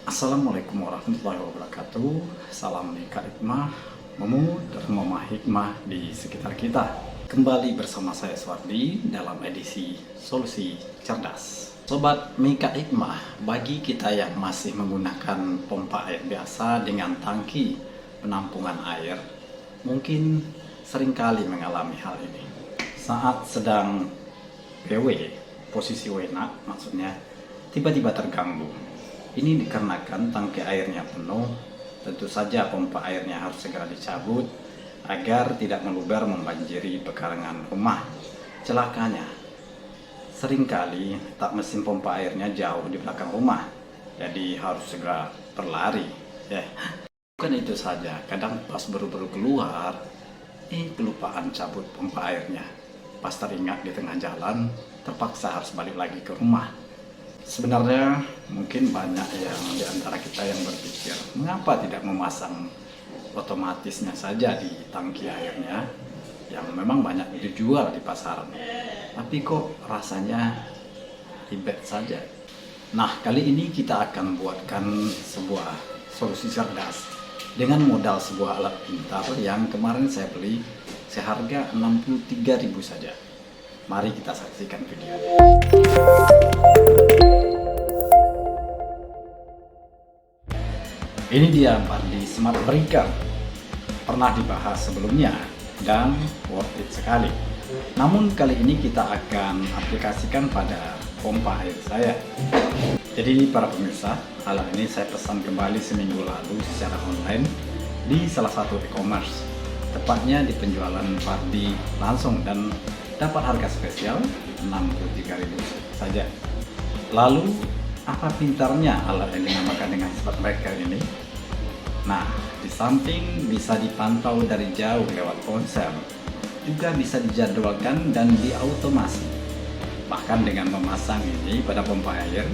Assalamualaikum warahmatullahi wabarakatuh. Salam nikah hikmah, memut rumah hikmah di sekitar kita. Kembali bersama saya Swardi dalam edisi Solusi Cerdas. Sobat Mika Hikmah, bagi kita yang masih menggunakan pompa air biasa dengan tangki penampungan air, mungkin seringkali mengalami hal ini. Saat sedang PW, posisi wena maksudnya, tiba-tiba terganggu. Ini dikarenakan tangki airnya penuh. Tentu saja pompa airnya harus segera dicabut agar tidak meluber membanjiri pekarangan rumah. Celakanya, seringkali tak mesin pompa airnya jauh di belakang rumah, jadi harus segera berlari. Bukan itu saja, kadang pas baru-baru keluar, kelupaan cabut pompa airnya. Pas teringat di tengah jalan, terpaksa harus balik lagi ke rumah. Sebenarnya mungkin banyak yang di antara kita yang berpikir, mengapa tidak memasang otomatisnya saja di tangki airnya yang memang banyak dijual di pasaran. Tapi kok rasanya ribet saja. Nah, kali ini kita akan buatkan sebuah solusi cerdas dengan modal sebuah alat pintar yang kemarin saya beli seharga 63.000 saja. Mari kita saksikan videonya. Ini dia Bandi Smart Breaker. Pernah dibahas sebelumnya dan worth it sekali. Namun kali ini kita akan aplikasikan pada pompa air saya. Jadi para pemirsa, alat ini saya pesan kembali seminggu lalu secara online di salah satu e-commerce. Tepatnya di penjualan Bandi langsung dan dapat harga spesial 63.000 saja. Lalu apa pintarnya alat yang dinamakan dengan Smart Breaker ini? Nah, di samping bisa dipantau dari jauh lewat ponsel, juga bisa dijadwalkan dan diautomasi. Bahkan dengan memasang ini pada pompa air,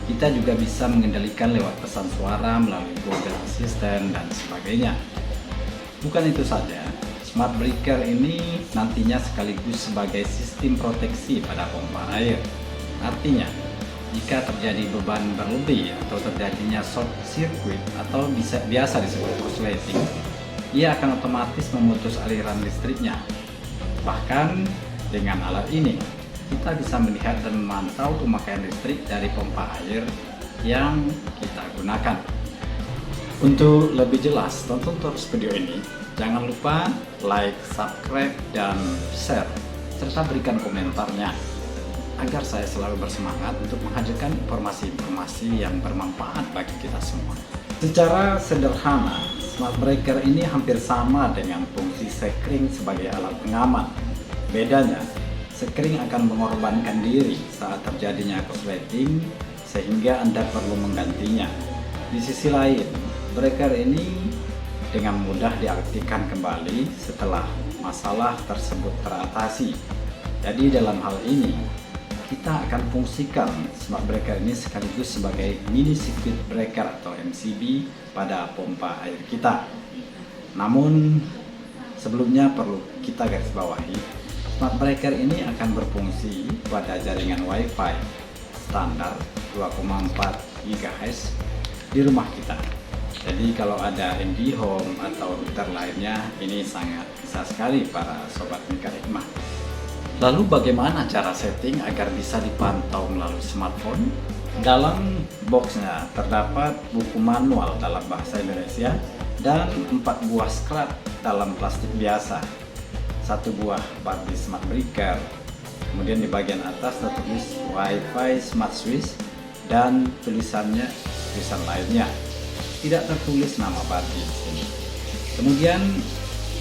kita juga bisa mengendalikan lewat pesan suara melalui Google Assistant dan sebagainya. Bukan itu saja, Smart Breaker ini nantinya sekaligus sebagai sistem proteksi pada pompa air. Artinya, jika terjadi beban berlebih atau terjadinya short circuit atau biasa disebut korsleting, ia akan otomatis memutus aliran listriknya. Bahkan dengan alat ini, kita bisa melihat dan memantau pemakaian listrik dari pompa air yang kita gunakan. Untuk lebih jelas, tonton terus video ini. Jangan lupa like, subscribe, dan share, serta berikan komentarnya agar saya selalu bersemangat untuk menghadirkan informasi-informasi yang bermanfaat bagi kita semua. Secara sederhana, Smart Breaker ini hampir sama dengan fungsi sekring sebagai alat pengaman. Bedanya, sekring akan mengorbankan diri saat terjadinya korsleting sehingga Anda perlu menggantinya. Di sisi lain, breaker ini dengan mudah diaktifkan kembali setelah masalah tersebut teratasi. Jadi dalam hal ini, kita akan fungsikan Smart Breaker ini sekaligus sebagai mini circuit breaker atau MCB pada pompa air kita. Namun sebelumnya perlu kita garis bawahi, Smart Breaker ini akan berfungsi pada jaringan WiFi standar 2,4 GHz di rumah kita. Jadi kalau ada IndiHome atau router lainnya, ini sangat bisa sekali para sobat Mika Hikmah. Lalu bagaimana cara setting agar bisa dipantau melalui smartphone? Dalam boxnya terdapat buku manual dalam bahasa Indonesia dan 4 buah scrap dalam plastik biasa. 1 buah Bandi Smart Breaker. Kemudian di bagian atas tertulis Wi-Fi Smart Switch dan tulisan lainnya. Tidak tertulis nama Bandi di sini. Kemudian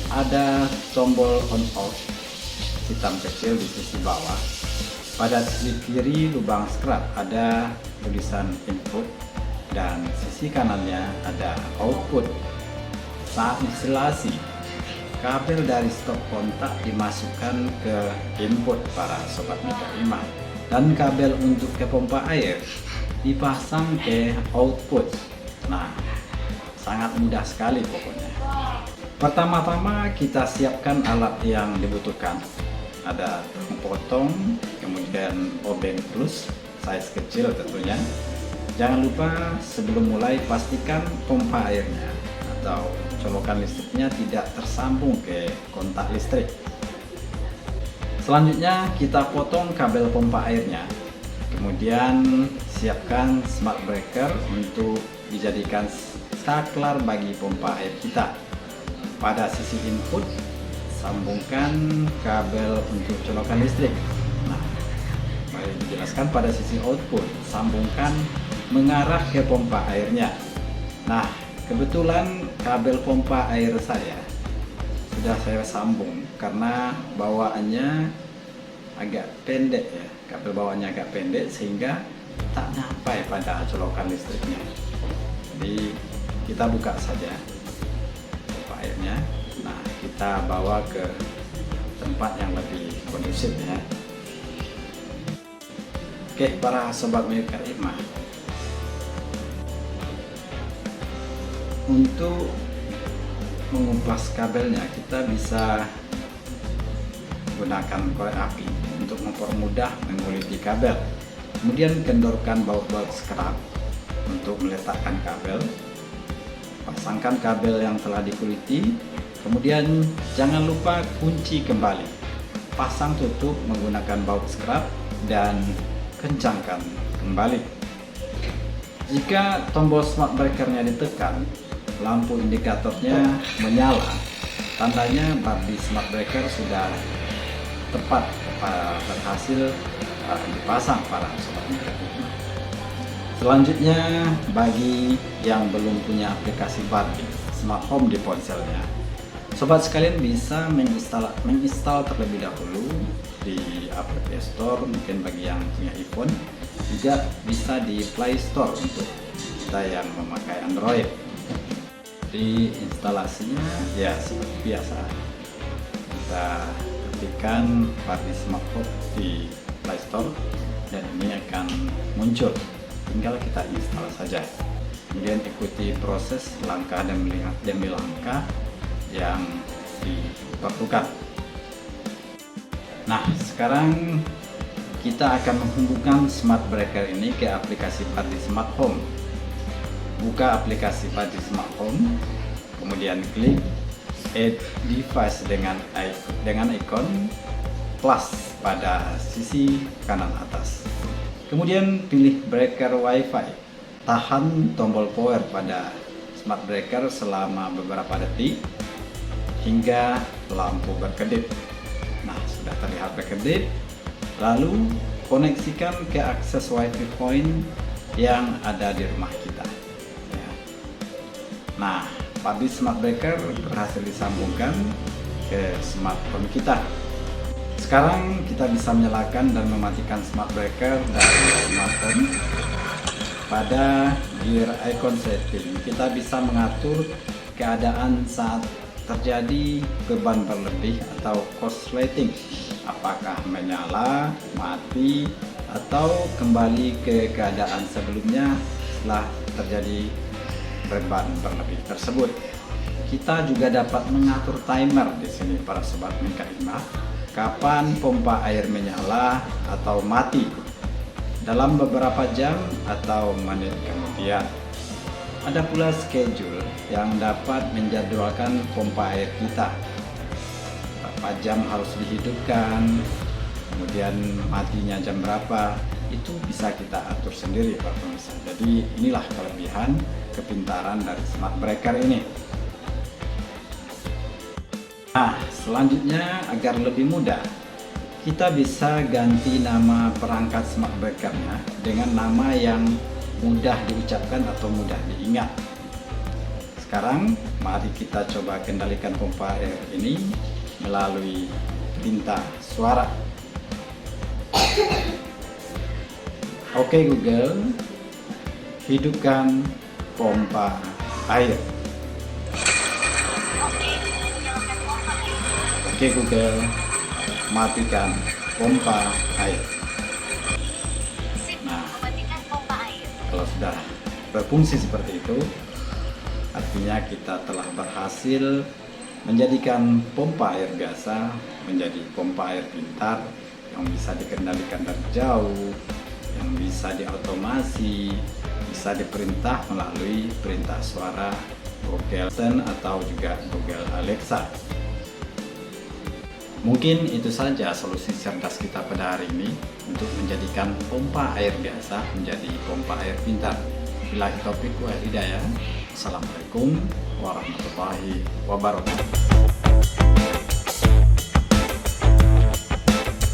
ada tombol on off hitam kecil di sisi bawah. Pada sisi kiri lubang scrap ada tulisan input dan sisi kanannya ada output. Saat instalasi, kabel dari stop kontak dimasukkan ke input para sobat Mika Hikmah dan kabel untuk ke pompa air dipasang ke output. Nah, sangat mudah sekali pokoknya. Pertama-tama kita siapkan alat yang dibutuhkan. Ada potong, kemudian obeng plus, size kecil tentunya, Jangan lupa sebelum mulai pastikan pompa airnya atau colokan listriknya tidak tersambung ke kontak listrik. Selanjutnya kita potong kabel pompa airnya. Kemudian siapkan smart breaker untuk dijadikan saklar bagi pompa air kita. Pada sisi input sambungkan kabel untuk colokan listrik. Nah, mari dijelaskan pada sisi output sambungkan mengarah ke pompa airnya. Nah, kebetulan kabel pompa air saya sudah saya sambung karena bawaannya agak pendek ya. Kabel bawaannya agak pendek sehingga tak nyampai pada colokan listriknya. Jadi kita buka saja pompa airnya. Nah, kita bawa ke tempat yang lebih kondusif ya. Oke, para sobat Milker Irma, untuk mengupas kabelnya kita bisa gunakan korek api untuk mempermudah menguliti kabel. Kemudian kendorkan baut-baut scrap untuk meletakkan kabel. Pasangkan kabel yang telah dikuliti. Kemudian jangan lupa kunci kembali. Pasang tutup menggunakan baut scrap dan kencangkan kembali. Jika tombol smart breakernya ditekan, lampu indikatornya menyala, tandanya barbie smart breaker sudah tepat berhasil dipasang para sobat Milker Irma. Selanjutnya, bagi yang belum punya aplikasi barbie smart home di ponselnya, sobat sekalian bisa menginstal terlebih dahulu di Apple Store. Mungkin bagi yang punya iPhone juga bisa di Play Store untuk kita yang memakai Android. Di instalasinya ya seperti biasa, kita ketikkan barbie smart home di Play Store dan ini akan muncul, tinggal kita install saja. Kemudian ikuti proses langkah demi langkah yang diperlukan. Nah, sekarang kita akan menghubungkan smart breaker ini ke aplikasi barbie smart home. Buka aplikasi barbie smart home, kemudian klik add device dengan ikon plus pada sisi kanan atas. Kemudian pilih breaker wifi. Tahan tombol power pada smart breaker selama beberapa detik hingga lampu berkedip. Nah, sudah terlihat berkedip. Lalu koneksikan ke akses wifi point yang ada di rumah kita. Nah, barbie smart breaker berhasil disambungkan ke smartphone kita. Sekarang kita bisa menyalakan dan mematikan smart breaker dari smartphone. Pada gear icon setting, kita bisa mengatur keadaan saat terjadi beban berlebih atau korsleting, apakah menyala, mati, atau kembali ke keadaan sebelumnya setelah terjadi beban berlebih tersebut. Kita juga dapat mengatur timer di sini para sobat Milker Irma, kapan pompa air menyala atau mati dalam beberapa jam atau menit kemudian. Ada pula schedule yang dapat menjadwalkan pompa air kita, berapa jam harus dihidupkan, kemudian matinya jam berapa, itu bisa kita atur sendiri Pak pemirsa. Jadi inilah kelebihan kepintaran dari smart breaker ini. Nah, selanjutnya agar lebih mudah, kita bisa ganti nama perangkat smart breakernya dengan nama yang mudah diucapkan atau mudah diingat. Sekarang mari kita coba kendalikan pompa air ini melalui perintah suara. Oke Google, hidupkan pompa air. Oke Google, matikan pompa air. Nah, kalau sudah berfungsi seperti itu, artinya kita telah berhasil menjadikan pompa air biasa menjadi pompa air pintar yang bisa dikendalikan dari jauh, yang bisa diotomasi, bisa diperintah melalui perintah suara Google Assistant atau juga Google Alexa. Mungkin itu saja solusi cerdas kita pada hari ini untuk menjadikan pompa air biasa menjadi pompa air pintar. Billahi taufiq wal hidayah. Assalamualaikum warahmatullahi wabarakatuh.